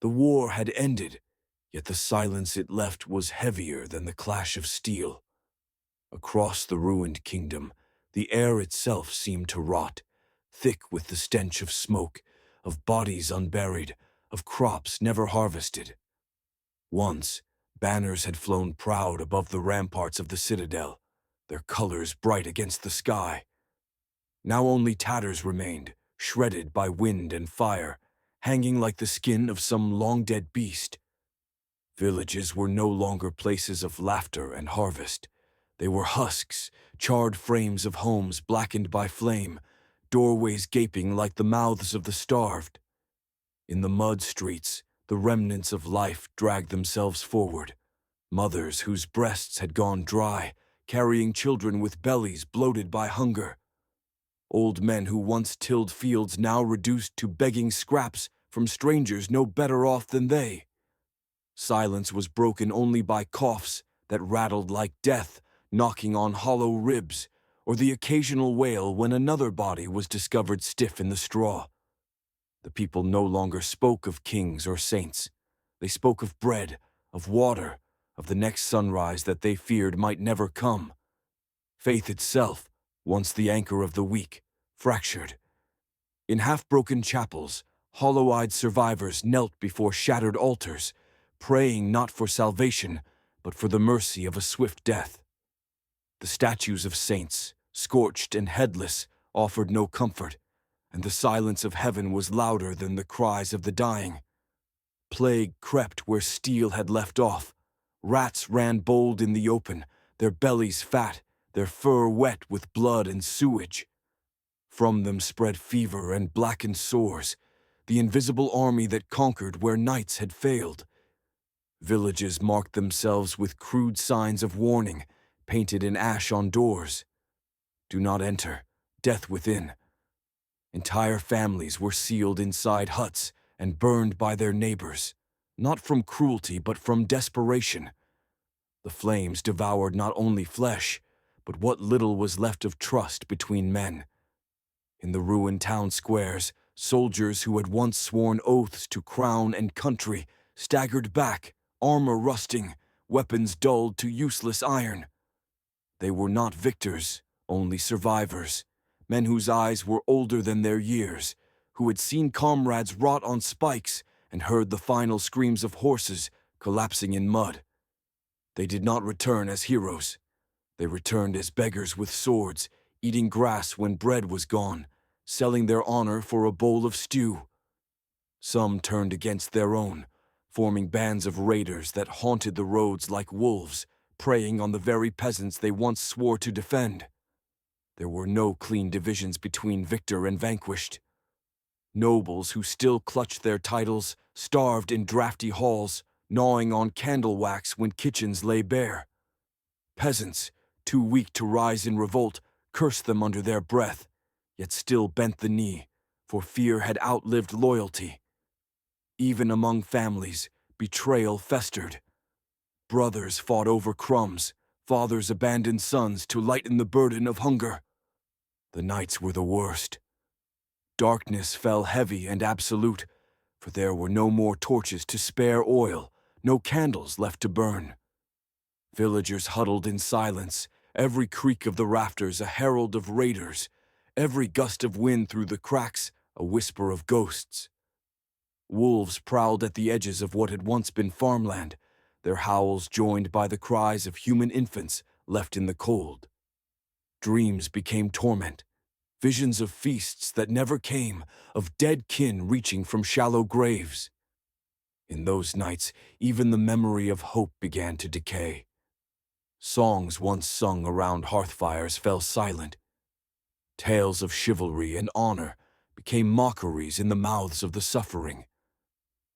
The war had ended, yet the silence it left was heavier than the clash of steel. Across the ruined kingdom, the air itself seemed to rot, thick with the stench of smoke, of bodies unburied, of crops never harvested. Once, banners had flown proud above the ramparts of the citadel, their colors bright against the sky. Now only tatters remained, shredded by wind and fire, hanging like the skin of some long-dead beast. Villages were no longer places of laughter and harvest. They were husks, charred frames of homes blackened by flame, doorways gaping like the mouths of the starved. In the mud streets, the remnants of life dragged themselves forward, mothers whose breasts had gone dry, carrying children with bellies bloated by hunger. Old men who once tilled fields now reduced to begging scraps from strangers no better off than they. Silence was broken only by coughs that rattled like death, knocking on hollow ribs, or the occasional wail when another body was discovered stiff in the straw. The people no longer spoke of kings or saints. They spoke of bread, of water, of the next sunrise that they feared might never come. Faith itself, once the anchor of the weak, fractured. In half-broken chapels, hollow-eyed survivors knelt before shattered altars, praying not for salvation, but for the mercy of a swift death. The statues of saints, scorched and headless, offered no comfort, and the silence of heaven was louder than the cries of the dying. Plague crept where steel had left off. Rats ran bold in the open, their bellies fat, their fur wet with blood and sewage. From them spread fever and blackened sores, the invisible army that conquered where knights had failed. Villages marked themselves with crude signs of warning, painted in ash on doors. Do not enter, death within. Entire families were sealed inside huts and burned by their neighbors, not from cruelty but from desperation. The flames devoured not only flesh, but what little was left of trust between men. In the ruined town squares, soldiers who had once sworn oaths to crown and country staggered back, armor rusting, weapons dulled to useless iron. They were not victors, only survivors, men whose eyes were older than their years, who had seen comrades rot on spikes and heard the final screams of horses collapsing in mud. They did not return as heroes. They returned as beggars with swords, eating grass when bread was gone, selling their honor for a bowl of stew. Some turned against their own, forming bands of raiders that haunted the roads like wolves, preying on the very peasants they once swore to defend. There were no clean divisions between victor and vanquished. Nobles who still clutched their titles starved in drafty halls, gnawing on candle wax when kitchens lay bare. Peasants, too weak to rise in revolt, cursed them under their breath, yet still bent the knee, for fear had outlived loyalty. Even among families, betrayal festered. Brothers fought over crumbs, fathers abandoned sons to lighten the burden of hunger. The nights were the worst. Darkness fell heavy and absolute, for there were no more torches to spare oil, no candles left to burn. Villagers huddled in silence, every creak of the rafters a herald of raiders, every gust of wind through the cracks a whisper of ghosts. Wolves prowled at the edges of what had once been farmland, their howls joined by the cries of human infants left in the cold. Dreams became torment, visions of feasts that never came, of dead kin reaching from shallow graves. In those nights, even the memory of hope began to decay. Songs once sung around hearthfires fell silent. Tales of chivalry and honor became mockeries in the mouths of the suffering.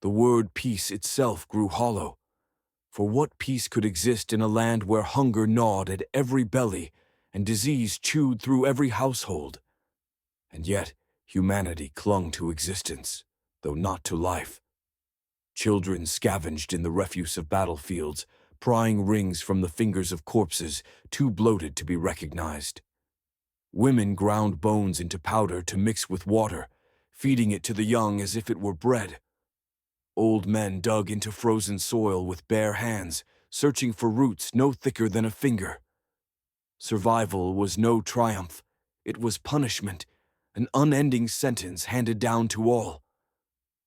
The word peace itself grew hollow. For what peace could exist in a land where hunger gnawed at every belly and disease chewed through every household? And yet, humanity clung to existence, though not to life. Children scavenged in the refuse of battlefields, prying rings from the fingers of corpses too bloated to be recognized. Women ground bones into powder to mix with water, feeding it to the young as if it were bread. Old men dug into frozen soil with bare hands, searching for roots no thicker than a finger. Survival was no triumph. It was punishment, an unending sentence handed down to all.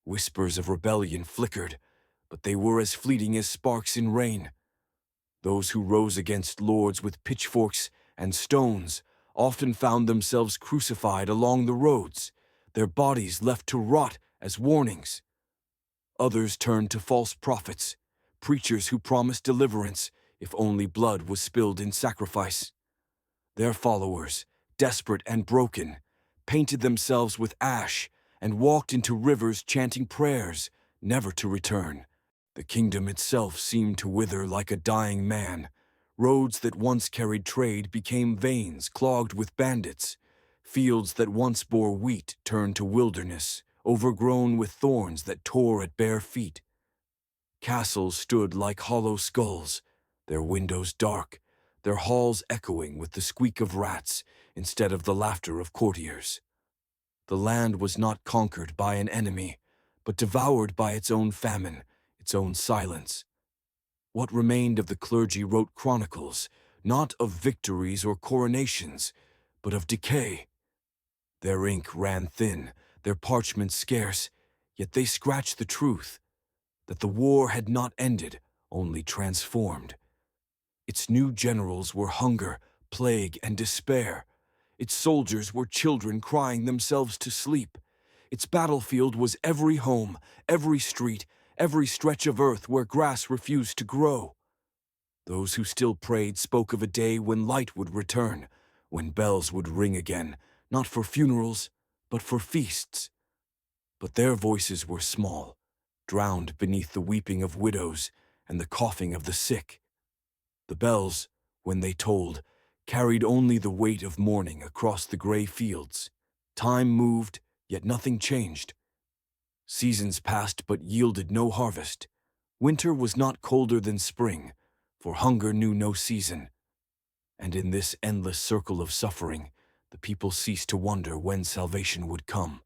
Whispers of rebellion flickered, but they were as fleeting as sparks in rain. Those who rose against lords with pitchforks and stones often found themselves crucified along the roads, their bodies left to rot as warnings. Others turned to false prophets, preachers who promised deliverance if only blood was spilled in sacrifice. Their followers, desperate and broken, painted themselves with ash and walked into rivers chanting prayers, never to return. The kingdom itself seemed to wither like a dying man. Roads that once carried trade became veins clogged with bandits. Fields that once bore wheat turned to wilderness, overgrown with thorns that tore at bare feet. Castles stood like hollow skulls, their windows dark, their halls echoing with the squeak of rats instead of the laughter of courtiers. The land was not conquered by an enemy, but devoured by its own famine, its own silence. What remained of the clergy wrote chronicles, not of victories or coronations, but of decay. Their ink ran thin, their parchment scarce, yet they scratched the truth, that the war had not ended, only transformed. Its new generals were hunger, plague, and despair. Its soldiers were children crying themselves to sleep. Its battlefield was every home, every street, every stretch of earth where grass refused to grow. Those who still prayed spoke of a day when light would return, when bells would ring again, not for funerals, but for feasts. But their voices were small, drowned beneath the weeping of widows and the coughing of the sick. The bells, when they tolled, carried only the weight of mourning across the gray fields. Time moved, yet nothing changed. Seasons passed but yielded no harvest. Winter was not colder than spring, for hunger knew no season. And in this endless circle of suffering, the people ceased to wonder when salvation would come.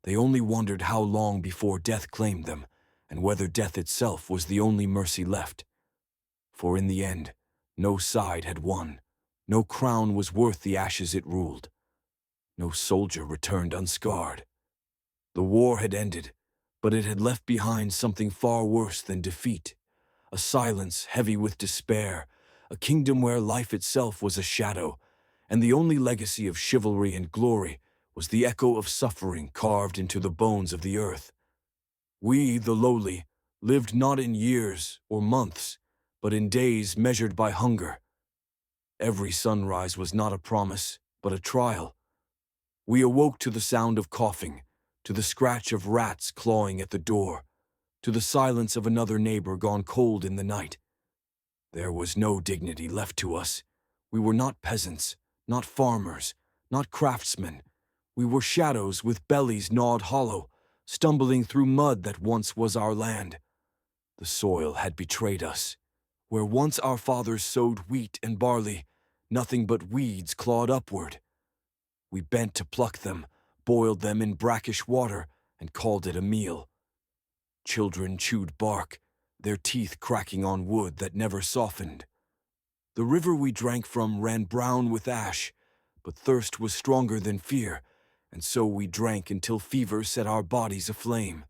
They only wondered how long before death claimed them, and whether death itself was the only mercy left. For in the end, no side had won. No crown was worth the ashes it ruled. No soldier returned unscarred. The war had ended, but it had left behind something far worse than defeat. A silence heavy with despair, a kingdom where life itself was a shadow, and the only legacy of chivalry and glory was the echo of suffering carved into the bones of the earth. We, the lowly, lived not in years or months, but in days measured by hunger. Every sunrise was not a promise, but a trial. We awoke to the sound of coughing, to the scratch of rats clawing at the door, to the silence of another neighbor gone cold in the night. There was no dignity left to us. We were not peasants, not farmers, not craftsmen. We were shadows with bellies gnawed hollow, stumbling through mud that once was our land. The soil had betrayed us. Where once our fathers sowed wheat and barley, nothing but weeds clawed upward. We bent to pluck them, boiled them in brackish water, and called it a meal. Children chewed bark, their teeth cracking on wood that never softened. The river we drank from ran brown with ash, but thirst was stronger than fear, and so we drank until fever set our bodies aflame.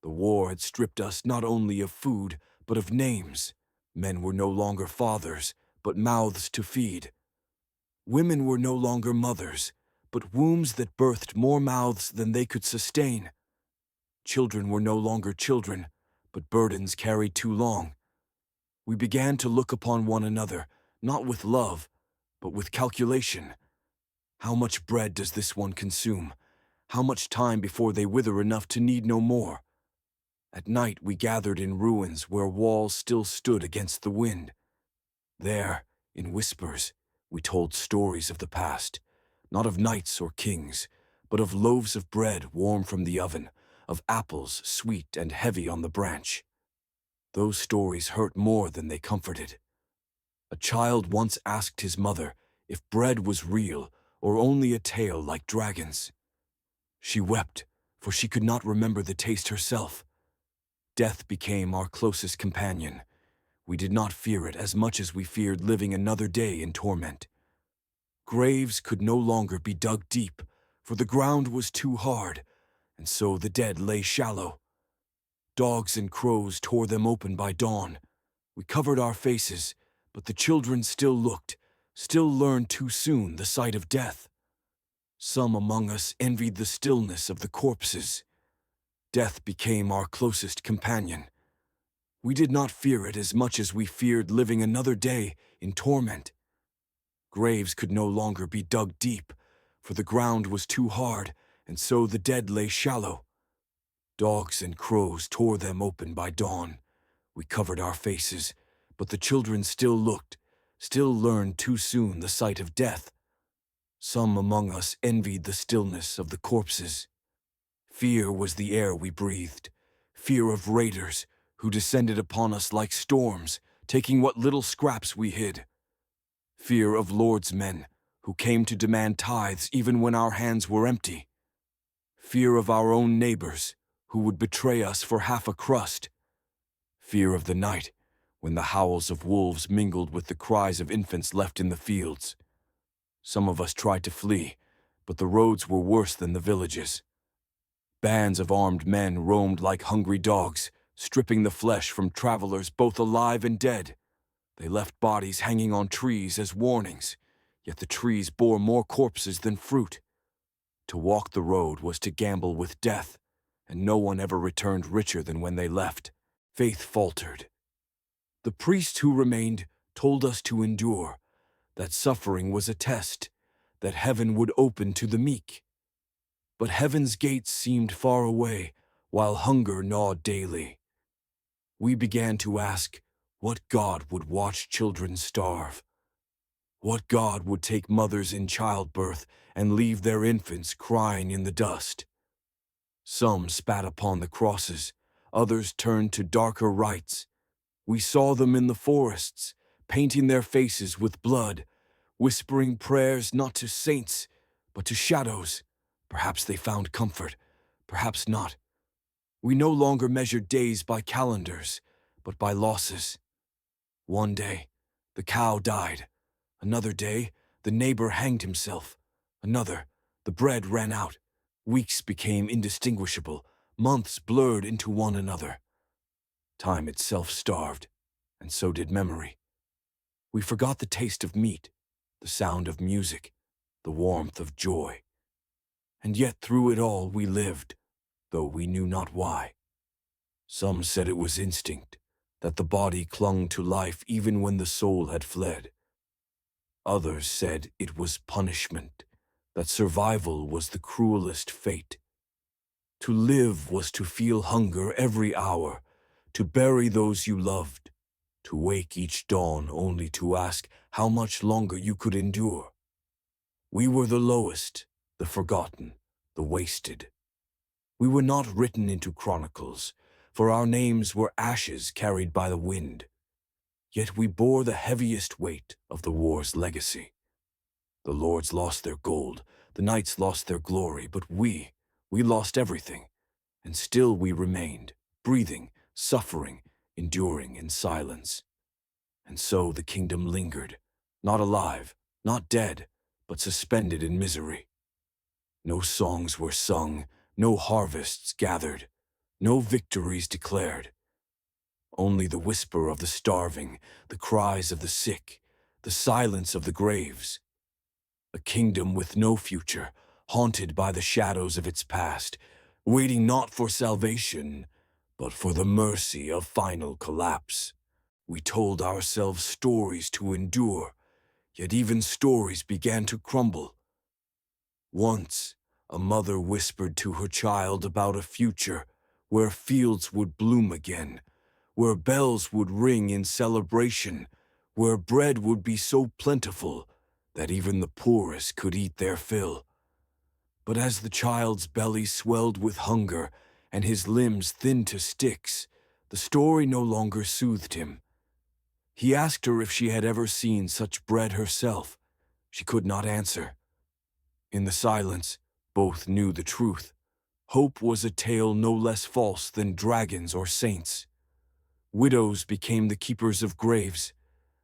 The war had stripped us not only of food, but of names. Men were no longer fathers, but mouths to feed. Women were no longer mothers, but wombs that birthed more mouths than they could sustain. Children were no longer children, but burdens carried too long. We began to look upon one another, not with love, but with calculation. How much bread does this one consume? How much time before they wither enough to need no more? At night we gathered in ruins where walls still stood against the wind. There, in whispers, we told stories of the past, not of knights or kings, but of loaves of bread warm from the oven, of apples sweet and heavy on the branch. Those stories hurt more than they comforted. A child once asked his mother if bread was real or only a tale like dragons. She wept, for she could not remember the taste herself. Death became our closest companion. We did not fear it as much as we feared living another day in torment. Graves could no longer be dug deep, for the ground was too hard, and so the dead lay shallow. Dogs and crows tore them open by dawn. We covered our faces, but the children still looked, still learned too soon the sight of death. Some among us envied the stillness of the corpses. Death became our closest companion. We did not fear it as much as we feared living another day in torment. Graves could no longer be dug deep, for the ground was too hard, and so the dead lay shallow. Dogs and crows tore them open by dawn. We covered our faces, but the children still looked, still learned too soon the sight of death. Some among us envied the stillness of the corpses. Fear was the air we breathed, fear of raiders who descended upon us like storms, taking what little scraps we hid. Fear of lords' men who came to demand tithes even when our hands were empty. Fear of our own neighbors who would betray us for half a crust. Fear of the night when the howls of wolves mingled with the cries of infants left in the fields. Some of us tried to flee, but the roads were worse than the villages. Bands of armed men roamed like hungry dogs, stripping the flesh from travelers both alive and dead. They left bodies hanging on trees as warnings, yet the trees bore more corpses than fruit. To walk the road was to gamble with death, and no one ever returned richer than when they left. Faith faltered. The priests who remained told us to endure, that suffering was a test, that heaven would open to the meek. But heaven's gates seemed far away, while hunger gnawed daily. We began to ask, what God would watch children starve? What God would take mothers in childbirth and leave their infants crying in the dust? Some spat upon the crosses, others turned to darker rites. We saw them in the forests, painting their faces with blood, whispering prayers not to saints, but to shadows. Perhaps they found comfort, perhaps not. We no longer measured days by calendars, but by losses. One day, the cow died. Another day, the neighbor hanged himself. Another, the bread ran out. Weeks became indistinguishable. Months blurred into one another. Time itself starved, and so did memory. We forgot the taste of meat, the sound of music, the warmth of joy. And yet through it all we lived, though we knew not why. Some said it was instinct, that the body clung to life even when the soul had fled. Others said it was punishment, that survival was the cruelest fate. To live was to feel hunger every hour, to bury those you loved, to wake each dawn only to ask how much longer you could endure. We were the lowest, the forgotten, the wasted. We were not written into chronicles, for our names were ashes carried by the wind. Yet we bore the heaviest weight of the war's legacy. The lords lost their gold, the knights lost their glory, but we lost everything, and still we remained, breathing, suffering, enduring in silence. And so the kingdom lingered, not alive, not dead, but suspended in misery. No songs were sung, no harvests gathered, no victories declared. Only the whisper of the starving, the cries of the sick, the silence of the graves. A kingdom with no future, haunted by the shadows of its past, waiting not for salvation, but for the mercy of final collapse. We told ourselves stories to endure, yet even stories began to crumble. Once, a mother whispered to her child about a future where fields would bloom again, where bells would ring in celebration, where bread would be so plentiful that even the poorest could eat their fill. But as the child's belly swelled with hunger and his limbs thinned to sticks, the story no longer soothed him. He asked her if she had ever seen such bread herself. She could not answer. In the silence, both knew the truth. Hope was a tale no less false than dragons or saints. Widows became the keepers of graves.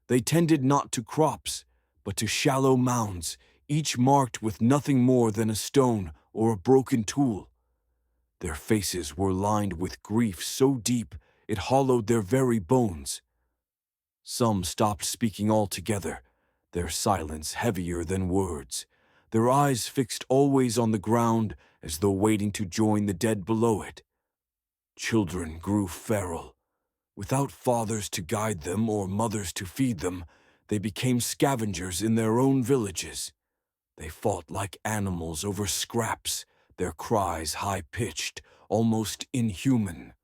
They tended not to crops, but to shallow mounds, each marked with nothing more than a stone or a broken tool. Their faces were lined with grief so deep it hollowed their very bones. Some stopped speaking altogether, their silence heavier than words, their eyes fixed always on the ground as though waiting to join the dead below it. Children grew feral. Without fathers to guide them or mothers to feed them, they became scavengers in their own villages. They fought like animals over scraps, their cries high-pitched, almost inhuman.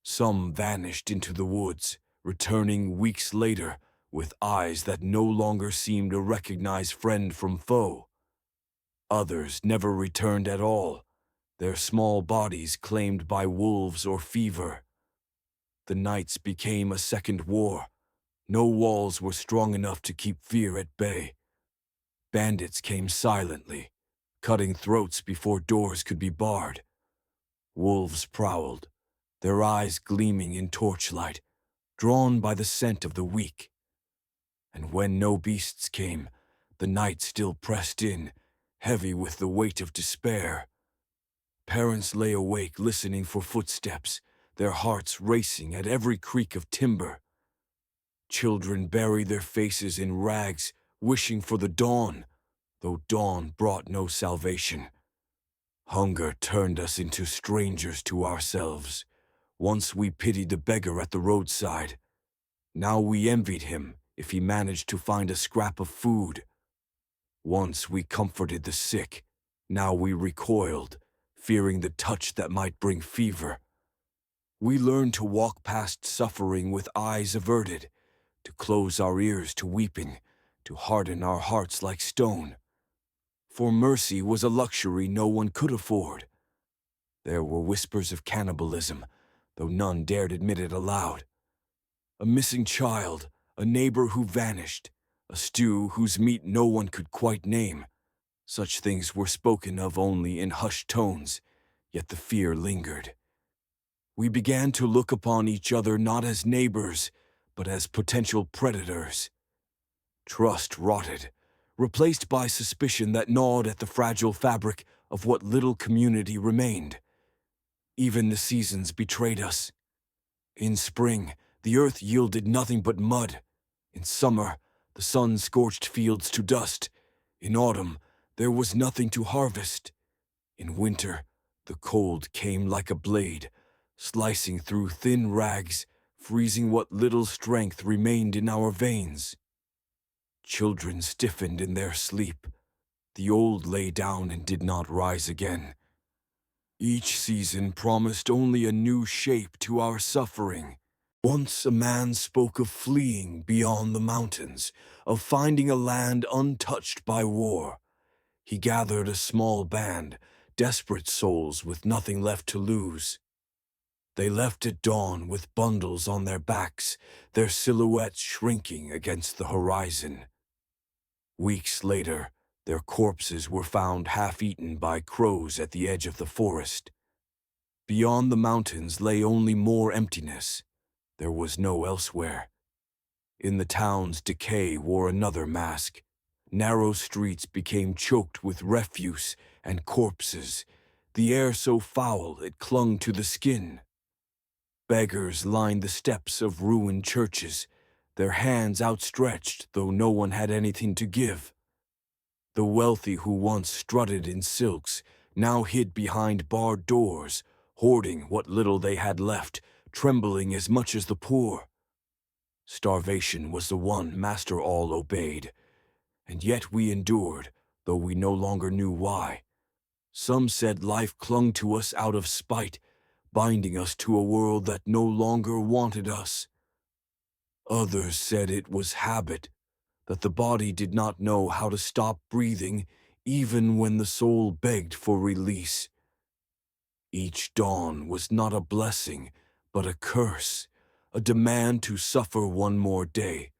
Some vanished into the woods, returning weeks later with eyes that no longer seemed to recognize friend from foe. Others never returned at all, their small bodies claimed by wolves or fever. The nights became a second war. No walls were strong enough to keep fear at bay. Bandits came silently, cutting throats before doors could be barred. Wolves prowled, their eyes gleaming in torchlight, drawn by the scent of the weak. And when no beasts came, the night still pressed in, heavy with the weight of despair. Parents lay awake listening for footsteps, their hearts racing at every creak of timber. Children buried their faces in rags, wishing for the dawn, though dawn brought no salvation. Hunger turned us into strangers to ourselves. Once we pitied the beggar at the roadside. Now we envied him if he managed to find a scrap of food. Once we comforted the sick. Now we recoiled, fearing the touch that might bring fever. We learned to walk past suffering with eyes averted, to close our ears to weeping, to harden our hearts like stone. For mercy was a luxury no one could afford. There were whispers of cannibalism, though none dared admit it aloud. A missing child, a neighbor who vanished, a stew whose meat no one could quite name. Such things were spoken of only in hushed tones, yet the fear lingered. We began to look upon each other not as neighbors, but as potential predators. Trust rotted, replaced by suspicion that gnawed at the fragile fabric of what little community remained. Even the seasons betrayed us. In spring, the earth yielded nothing but mud. In summer, the sun scorched fields to dust. In autumn, there was nothing to harvest. In winter, the cold came like a blade, slicing through thin rags, freezing what little strength remained in our veins. Children stiffened in their sleep. The old lay down and did not rise again. Each season promised only a new shape to our suffering. Once a man spoke of fleeing beyond the mountains, of finding a land untouched by war. He gathered a small band, desperate souls with nothing left to lose. They left at dawn with bundles on their backs, their silhouettes shrinking against the horizon. Weeks later, their corpses were found half-eaten by crows at the edge of the forest. Beyond the mountains lay only more emptiness. There was no elsewhere. In the towns, decay wore another mask. Narrow streets became choked with refuse and corpses, the air so foul it clung to the skin. Beggars lined the steps of ruined churches, their hands outstretched though no one had anything to give. The wealthy who once strutted in silks now hid behind barred doors, hoarding what little they had left, trembling as much as the poor. Starvation was the one master all obeyed, and yet we endured, though we no longer knew why. Some said life clung to us out of spite, binding us to a world that no longer wanted us. Others said it was habit, that the body did not know how to stop breathing even when the soul begged for release. Each dawn was not a blessing, but a curse, a demand to suffer one more day,